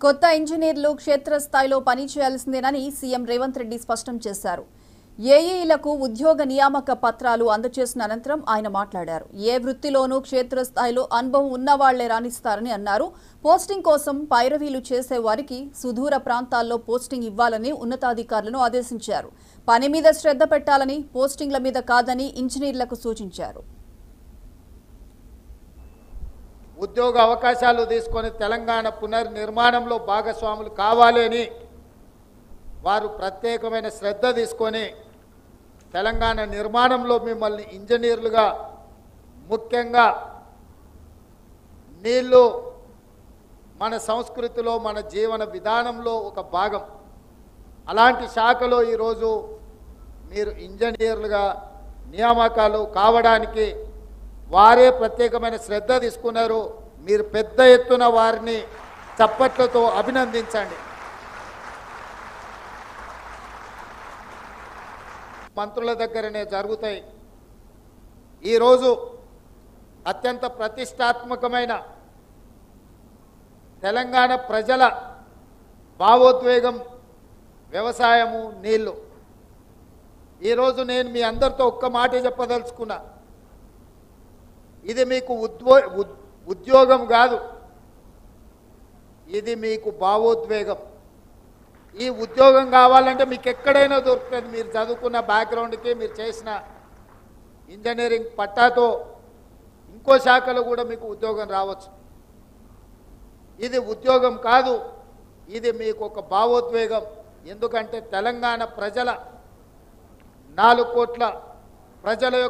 కొత్త ఇంజనీర్లు క్షేత్రస్థాయిలో పనిచేయాల్సిందేనని సీఎం రేవంత్ రెడ్డి స్పష్టం చేశారు. ఏఈలకు ఉద్యోగ నియామక పత్రాలు అందజేసిన అనంతరం ఆయన మాట్లాడారు. ఏ వృత్తిలోనూ క్షేత్రస్థాయిలో అనుభవం ఉన్నవాళ్లే రాణిస్తారని అన్నారు. పోస్టింగ్ కోసం పైరవీలు చేసే వారికి సుదూర ప్రాంతాల్లో పోస్టింగ్ ఇవ్వాలని ఉన్నతాధికారులను ఆదేశించారు. పని మీద శ్రద్ధ పెట్టాలని, పోస్టింగ్ల మీద కాదని ఇంజనీర్లకు సూచించారు. ఉద్యోగ అవకాశాలు తీసుకొని తెలంగాణ పునర్నిర్మాణంలో భాగస్వాములు కావాలి అని వారు ప్రత్యేకమైన శ్రద్ధ తీసుకొని తెలంగాణ నిర్మాణంలో మిమ్మల్ని ఇంజనీర్లుగా, ముఖ్యంగా నీళ్ళు మన సంస్కృతిలో, మన జీవన విధానంలో ఒక భాగం. అలాంటి శాఖలో ఈరోజు మీరు ఇంజనీర్లుగా నియామకాలు కావడానికి వారే ప్రత్యేకమైన శ్రద్ధ తీసుకున్నారు. మీరు పెద్ద ఎత్తున వారిని చప్పట్లతో అభినందించండి. మంత్రుల దగ్గరనే జరుగుతాయి. ఈరోజు అత్యంత ప్రతిష్టాత్మకమైన తెలంగాణ ప్రజల భావోద్వేగం వ్యవసాయము, నీళ్లు. ఈరోజు నేను మీ అందరితో ఒక్క మాట చెప్పదలుచుకున్నా. ఇది మీకు ఉద్యోగం కాదు, ఇది మీకు భావోద్వేగం. ఈ ఉద్యోగం కావాలంటే మీకు ఎక్కడైనా దొరుకుతుంది. మీరు చదువుకున్న బ్యాక్గ్రౌండ్కి, మీరు చేసిన ఇంజనీరింగ్ పట్టాతో ఇంకో శాఖలో కూడా మీకు ఉద్యోగం రావచ్చు. ఇది ఉద్యోగం కాదు, ఇది మీకు ఒక భావోద్వేగం. ఎందుకంటే తెలంగాణ ప్రజల 4 కోట్ల ప్రజల